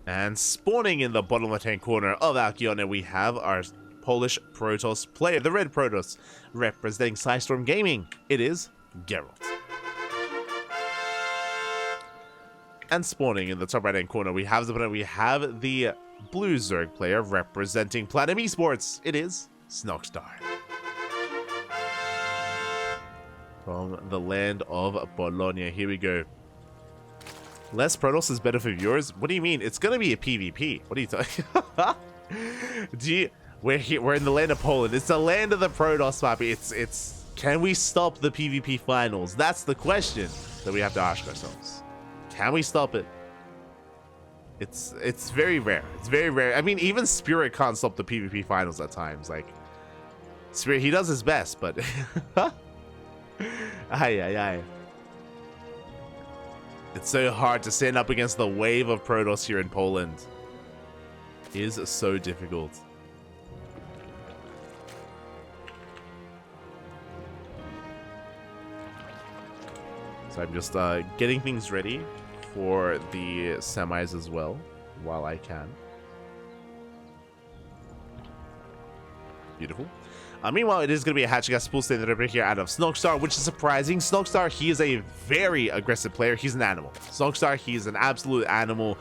And spawning in the bottom left-hand corner of Alkione, we have our Polish Protoss player, the Red Protoss, representing Psystorm Gaming. It is Gerald. And spawning in the top right-hand corner, we have the Blue Zerg player representing Platinum Esports. It is Snoxtar. From the land of Bologna, here we go. Less Protoss is better for viewers? What do you mean? It's gonna be a PvP. What are you talking? We're in the land of Poland. It's the land of the Protoss, Papi. It's can we stop the PvP finals? That's the question that we have to ask ourselves. Can we stop it? It's very rare. It's very rare. I mean, even Spirit can't stop the PvP finals at times. Like Spirit, he does his best, but Ay. It's so hard to stand up against the wave of Protoss here in Poland. It is so difficult. So I'm just getting things ready for the semis as well, while I can. Beautiful. Meanwhile, it is going to be a hatching gas pool standing over here out of Snoxtar, which is surprising. Snoxtar, he is a very aggressive player. He's an animal. Snoxtar, he's an absolute animal.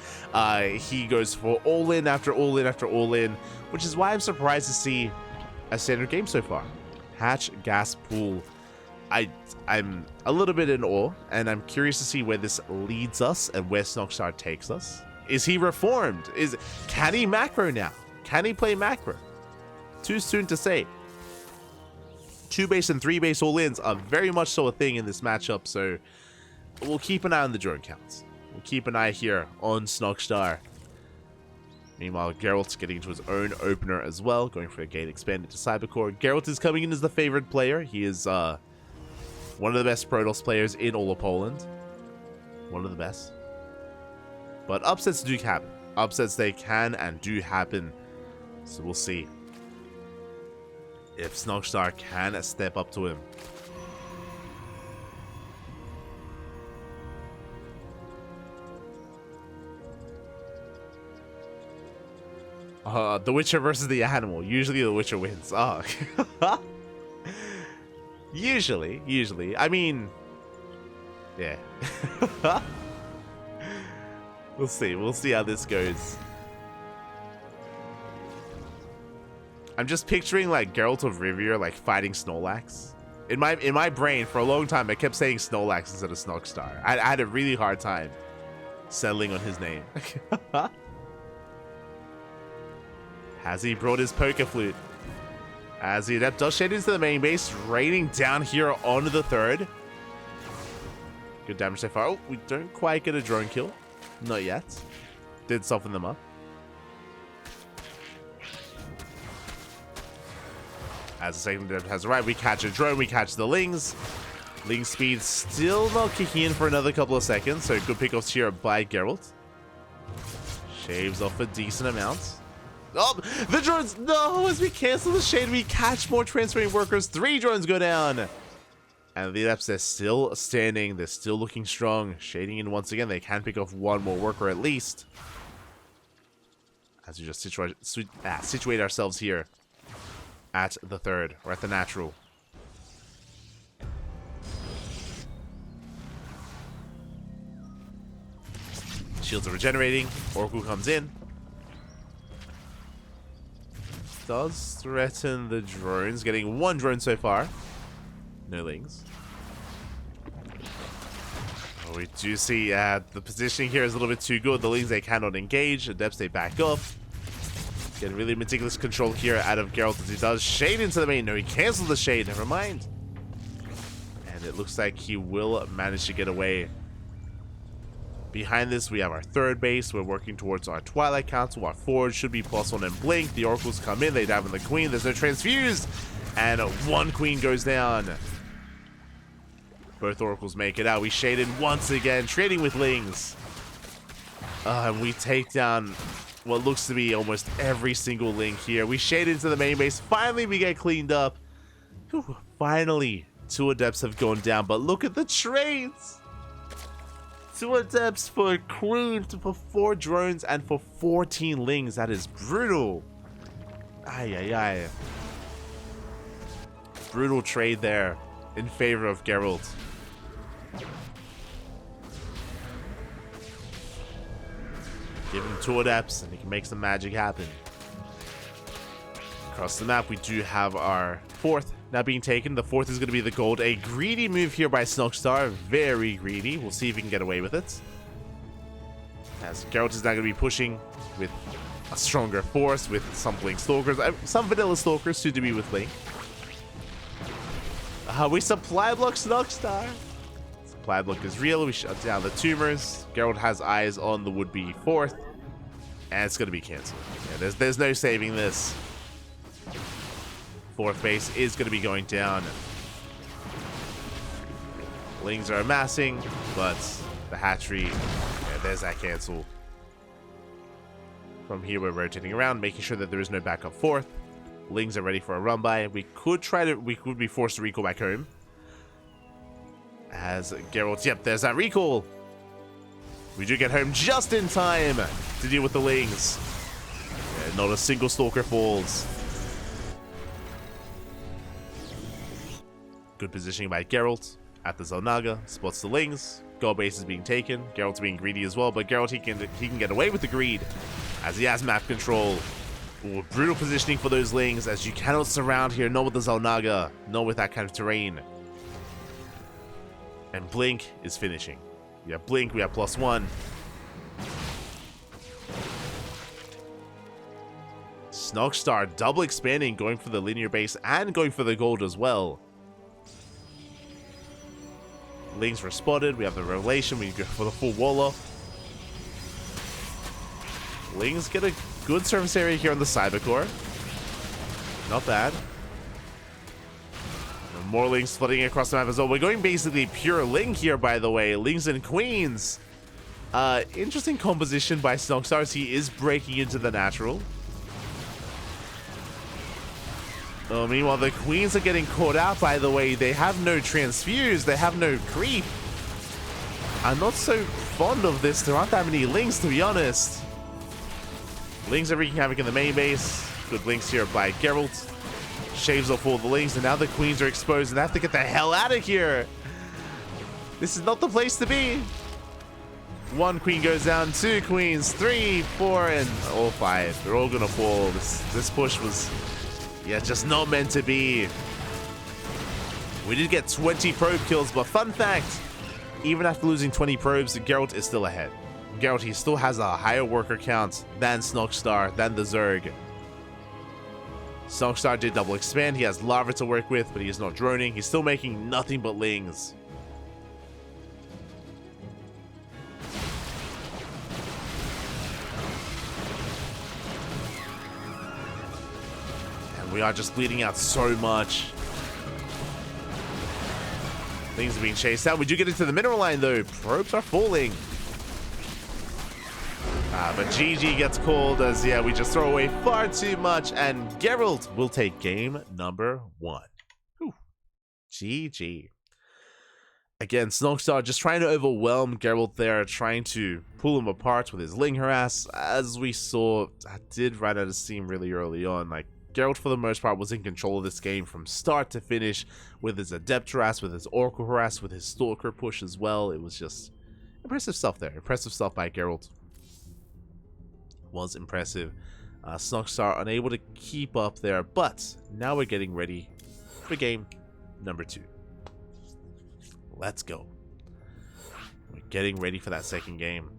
He goes for all in after all in after all in, which is why I'm surprised to see a standard game so far. Hatch gas pool. I'm a little bit in awe, and I'm curious to see where this leads us and where Snoxtar takes us. Is he reformed? Can he macro now? Can he play macro? Too soon to say. 2 base and 3 base all-ins are very much so a thing in this matchup, so we'll keep an eye on the drone counts. We'll keep an eye here on Snoxtar. Meanwhile, Gerald's getting into his own opener as well, going for a gate expanded to Cybercore. Gerald is coming in as the favorite player. He is one of the best Protoss players in all of Poland. One of the best. But upsets do happen. Upsets, they can and do happen. So we'll see if Snoxtar can step up to him. The Witcher versus the animal. Usually the Witcher wins. Oh. Usually. I mean, yeah. We'll see. We'll see how this goes. I'm just picturing like Geralt of Rivia like fighting Snorlax. In my brain for a long time I kept saying Snorlax instead of Snoxtar. I had a really hard time settling on his name. Has he brought his poker flute? As the Adept does shade into the main base, raining down here onto the third. Good damage so far. Oh, we don't quite get a drone kill. Not yet. Did soften them up. As the second Adept has arrived, we catch a drone, we catch the Lings. Ling speed still not kicking in for another couple of seconds, so good pickoffs here by Gerald. Shaves off a decent amount. Oh, the drones! No, as we cancel the shade, we catch more transferring workers. 3 drones go down. And the Adepts, they're still standing. They're still looking strong. Shading in once again. They can pick off 1 more worker at least. As we just situate ourselves here at the third, or at the natural. Shields are regenerating. Oracle comes in. Does threaten the drones. Getting 1 drone so far. No Lings. Oh, we do see the positioning here is a little bit too good. The Lings, they cannot engage. Adepts, they back off. Getting really meticulous control here out of Geralt as he does shade into the main. No, he cancels the shade. Never mind. And it looks like he will manage to get away. Behind this, we have our third base. We're working towards our Twilight Council. Our forward should be +1 and blink. The Oracles come in. They dive on the Queen. There's no transfuse. And 1 Queen goes down. Both Oracles make it out. We shade in once again, trading with Lings. And we take down what looks to be almost every single Ling here. We shade into the main base. Finally, we get cleaned up. Whew, finally, 2 Adepts have gone down. But look at the trades. 2 adepts for a queen, for 4 drones, and for 14 lings. That is brutal. Ay, ay, ay. Brutal trade there in favor of Gerald. Give him 2 adepts and he can make some magic happen. Across the map, we do have our 4th now being taken. The 4th is going to be the gold. A greedy move here by Snoxtar. Very greedy. We'll see if he can get away with it. As Geralt is now going to be pushing with a stronger force, with some Blink Stalkers. Some vanilla Stalkers, soon to be with Link. We supply block Snoxtar. Supply block is real. We shut down the tumors. Geralt has eyes on the would-be 4th. And it's going to be cancelled. Yeah, there's no saving this. 4th base is going to be going down. Lings are amassing, but the hatchery, yeah, there's that cancel. From here, we're rotating around, making sure that there is no backup 4th. Lings are ready for a run by. We could be forced to recall back home. As Geralt, yep, there's that recall. We do get home just in time to deal with the Lings. Yeah, not a single Stalker falls. Good positioning by Geralt at the Zelnaga. Spots the Lings. Gold base is being taken. Geralt's being greedy as well, but Geralt, he can get away with the greed as he has map control. Ooh, brutal positioning for those Lings, as you cannot surround here, not with the Zelnaga, not with that kind of terrain. And Blink is finishing. We have Blink, we have +1. Snoxtar double expanding, going for the linear base and going for the gold as well. Lings were spotted. We have the revelation. We go for the full wall off. Lings get a good surface area here on the Cybercore. Not bad. And more Lings flooding across the map as well. We're going basically pure Ling here, by the way. Lings and Queens. Interesting composition by Snoxtar as he is breaking into the natural. Oh, meanwhile, the Queens are getting caught out, by the way. They have no transfuse. They have no creep. I'm not so fond of this. There aren't that many Lings, to be honest. Lings are wreaking havoc in the main base. Good Lings here by Geralt. Shaves off all the Lings, and now the Queens are exposed, and they have to get the hell out of here. This is not the place to be. 1 Queen goes down, 2 Queens, 3, 4, and all 5. They're all gonna fall. This push was... yeah, just not meant to be. We did get 20 probe kills, but fun fact, even after losing 20 probes, Geralt is still ahead. Geralt, he still has a higher worker count than Snoxtar, than the Zerg. Snoxtar did double expand. He has lava to work with, but he is not droning. He's still making nothing but Lings. We are just bleeding out so much. Things are being chased out. We do get into the mineral line, though. Probes are falling. But GG gets called as, yeah, we just throw away far too much. And Gerald will take game number 1. Whew. GG. Again, Snoxtar just trying to overwhelm Geralt there, trying to pull him apart with his Ling harass. As we saw, that did run out of steam really early on. Like, Geralt, for the most part, was in control of this game from start to finish with his Adept harass, with his Oracle harass, with his Stalker push as well. It was just impressive stuff there. Impressive stuff by Geralt. Was impressive. Snoxtar unable to keep up there, but now we're getting ready for game number 2. Let's go. We're getting ready for that second game.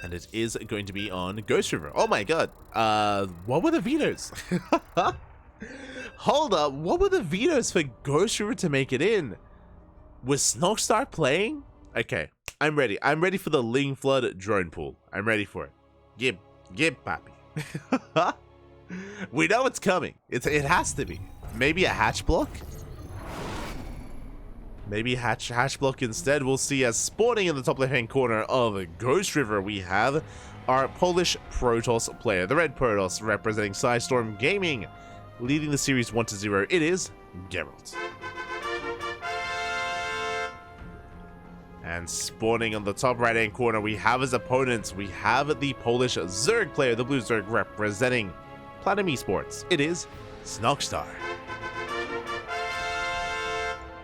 And it is going to be on Ghost River. Oh my god. What were the vetoes? Hold up. What were the vetoes for Ghost River to make it in? Was Snoxtar playing? Okay. I'm ready. I'm ready for the Ling Flood drone pool. I'm ready for it. Give, papi. We know it's coming. It has to be. Maybe a hatch block? Maybe hatch block instead. We'll see. As spawning in the top left-hand corner of Ghost River, we have our Polish Protoss player, the Red Protoss, representing Storm Gaming, leading the series 1-0. It is Gerald. And spawning on the top right-hand corner, we have as opponents, we have the Polish Zerg player, the Blue Zerg, representing Platinum Esports. It is Snoxtar.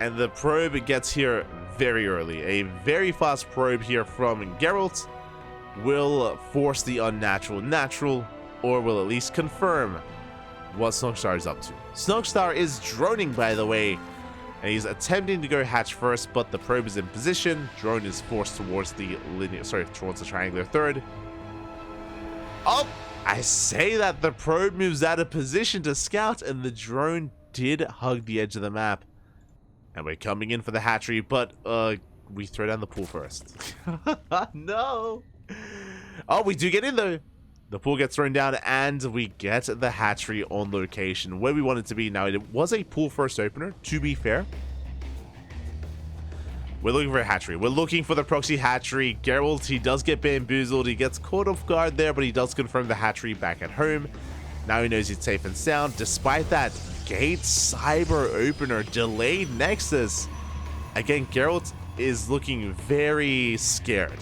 And the probe gets here very early. A very fast probe here from Gerald will force the unnatural natural, or will at least confirm what Snoxtar is up to. Snoxtar is droning, by the way, and he's attempting to go hatch first, but the probe is in position. Drone is forced towards the towards the triangular third. Oh, I say that the probe moves out of position to scout, and the drone did hug the edge of the map. And we're coming in for the hatchery, but we throw down the pool first. No. Oh, we do get in though. The pool gets thrown down, and we get the hatchery on location where we want it to be. Now, it was a pool first opener, to be fair. We're looking for a hatchery. We're looking for the proxy hatchery. Gerald, he does get bamboozled. He gets caught off guard there, but he does confirm the hatchery back at home. Now he knows he's safe and sound. Despite that, Gate Cyber opener, delayed Nexus. Again, Gerald is looking very scared.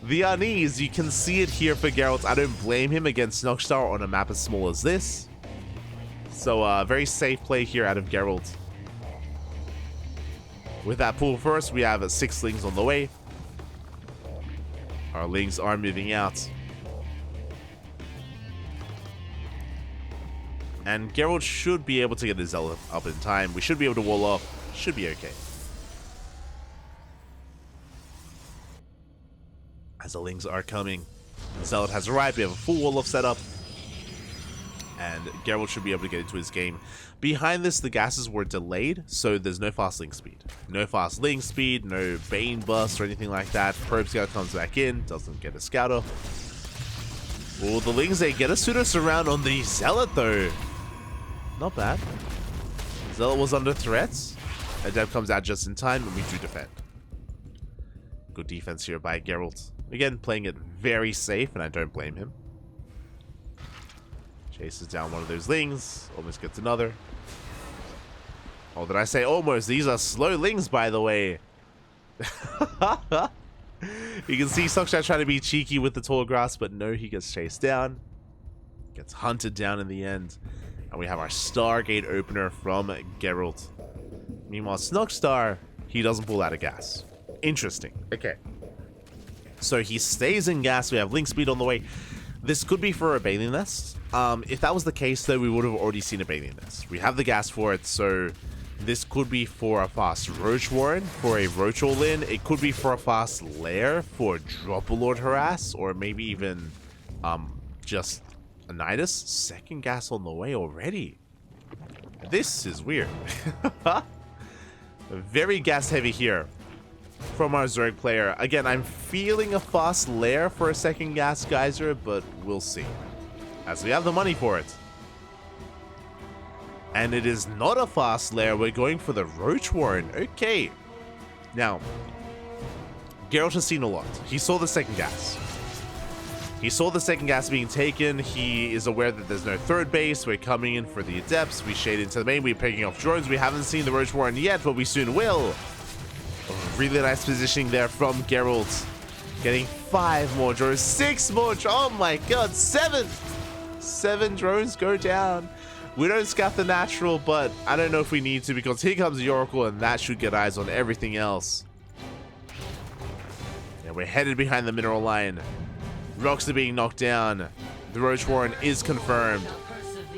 The unease, you can see it here for Gerald. I don't blame him against Snoxtar on a map as small as this. So, very safe play here out of Gerald. With that pool first, we have 6 Lings on the way. Our Lings are moving out. And Gerald should be able to get his Zealot up in time. We should be able to wall off. Should be okay. As the Lings are coming, the Zealot has arrived. We have a full wall off set up. And Gerald should be able to get into his game. Behind this, the gases were delayed, so there's no fast link speed. No fast link speed, no Bane bust or anything like that. Probe Scout comes back in, doesn't get a Scouter. Oh, the Lings, they get a pseudo surround on the Zealot though. Not bad. Zealot was under threats. Adept comes out just in time, and we do defend. Good defense here by Gerald. Again, playing it very safe, and I don't blame him. Chases down one of those Lings. Almost gets another. Oh, did I say almost? These are slow Lings, by the way. You can see Snoxtar trying to be cheeky with the tall grass, but no, he gets chased down. Gets hunted down in the end. And we have our Stargate opener from Gerald. Meanwhile, Snoxtar, he doesn't pull out of gas. Interesting. Okay. So he stays in gas. We have link speed on the way. This could be for a bathing nest. If that was the case, though, we would have already seen a bathing nest. We have the gas for it, so this could be for a fast Roach Warren, for a Roach all-in. It could be for a fast Lair, for Drop-a-Lord Harass, or maybe even just a Nidus. Second gas on the way already. This is weird. Very gas heavy here from our Zerg player. Again, I'm feeling a fast Lair for a second gas geyser, but we'll see. As we have the money for it. And it is not a fast Lair. We're going for the Roach Warren. Okay. Now, Geralt has seen a lot. He saw the second gas. He saw the second gas being taken. He is aware that there's no third base. We're coming in for the Adepts. We shade into the main. We're picking off drones. We haven't seen the Roach Warren yet, but we soon will. Really nice positioning there from Geralt. Getting 5 more drones. 6 more drones. Oh my god. 7 drones go down. We don't scout the natural, but I don't know if we need to, because here comes the Oracle, and that should get eyes on everything else. And we're headed behind the mineral line. Rocks are being knocked down. The Roach Warren is confirmed.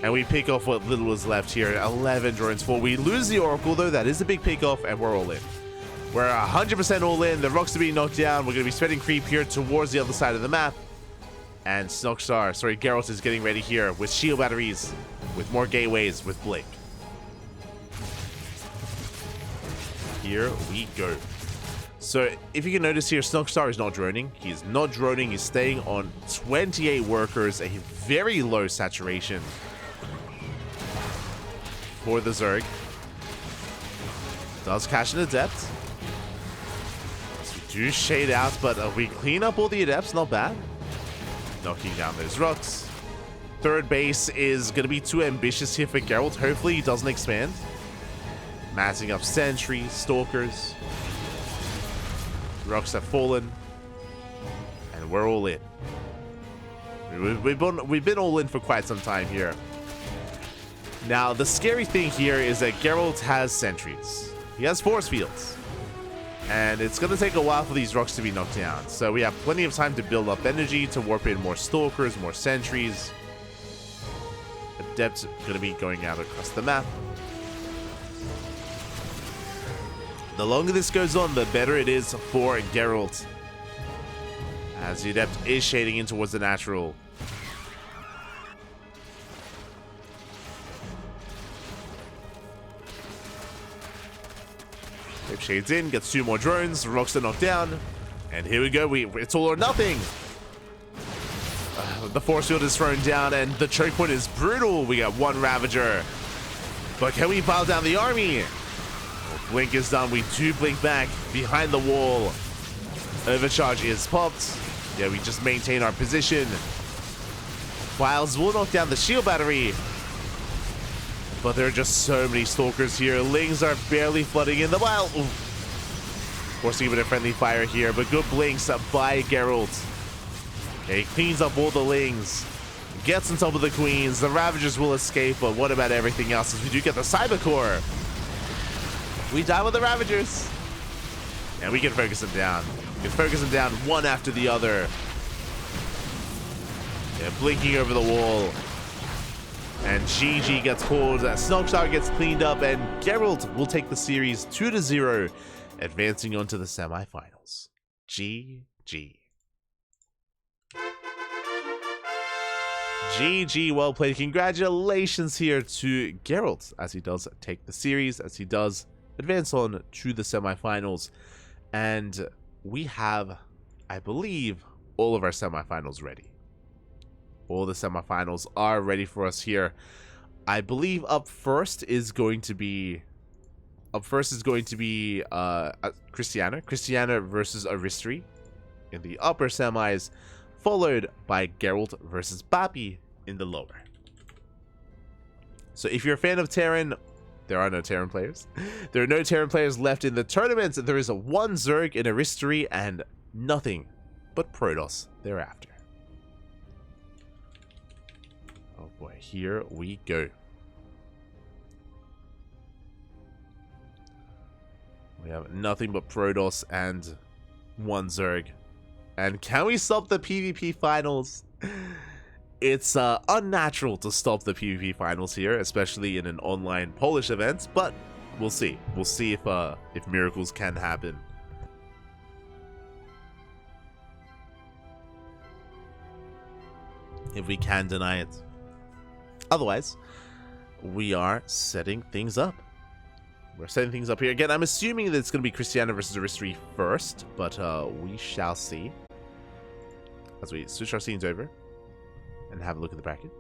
And we pick off what little is left here. 11 drones full. We lose the Oracle, though. That is a big pick off, and we're all in. We're 100% all in. The rocks are being knocked down. We're going to be spreading creep here towards the other side of the map. And Geralt is getting ready here with shield batteries, with more gateways, with Blink. Here we go. So if you can notice here, Snoxtar is not droning. He's not droning. He's staying on 28 workers, a very low saturation for the Zerg. Does catch an Adept. So we do shade out, but we clean up all the Adepts. Not bad. Knocking down those rocks. Third base is going to be too ambitious here for Gerald. Hopefully he doesn't expand. Massing up sentries, stalkers. Rocks have fallen. And we're all in. We've been all in for quite some time here. Now, the scary thing here is that Gerald has sentries. He has force fields. And it's going to take a while for these rocks to be knocked down. So we have plenty of time to build up energy, to warp in more stalkers, more sentries. Adepts going to be going out across the map. The longer this goes on, the better it is for Gerald. As the Adept is shading in towards the natural. If shades in, gets 2 more drones, rocks are knocked down. And here we go, it's all or nothing. The force field is thrown down and the choke point is brutal. We got 1 Ravager. But can we pile down the army? Blink is done. We do blink back behind the wall. Overcharge is popped. Yeah, we just maintain our position. Files will knock down the shield battery. But there are just so many stalkers here. Lings are barely flooding in the wild. Ooh. Forcing even a friendly fire here, but good blinks up by Gerald. Okay, he cleans up all the Lings. Gets on top of the Queens. The Ravagers will escape, but what about everything else? As we do get the Cyber Core. We die with the Ravagers. And we can focus them down. We can focus them down one after the other. Yeah, blinking over the wall. And GG gets pulled. Snoxtar gets cleaned up. And Gerald will take the series 2-0, advancing on to the semifinals. GG. GG, well played. Congratulations here to Gerald as he does take the series, as he does advance on to the semifinals. And we have, I believe, all of our semifinals ready. All the semifinals are ready for us here. I believe up first is going to be Christiana versus Aristri in the upper semis, followed by Gerald versus Bapi in the lower. So if you're a fan of Terran, there are no Terran players. There are no Terran players left in the tournament. There is a 1 Zerg in Aristri and nothing but Protoss thereafter. Oh boy, here we go. We have nothing but Protoss and 1 Zerg. And can we stop the PvP finals? It's unnatural to stop the PvP finals here, especially in an online Polish event, but we'll see. We'll see if miracles can happen. If we can deny it. Otherwise, we are setting things up. We're setting things up here. Again, I'm assuming that it's going to be Christiana versus Aristri first, but we shall see. As we switch our scenes over and have a look at the bracket.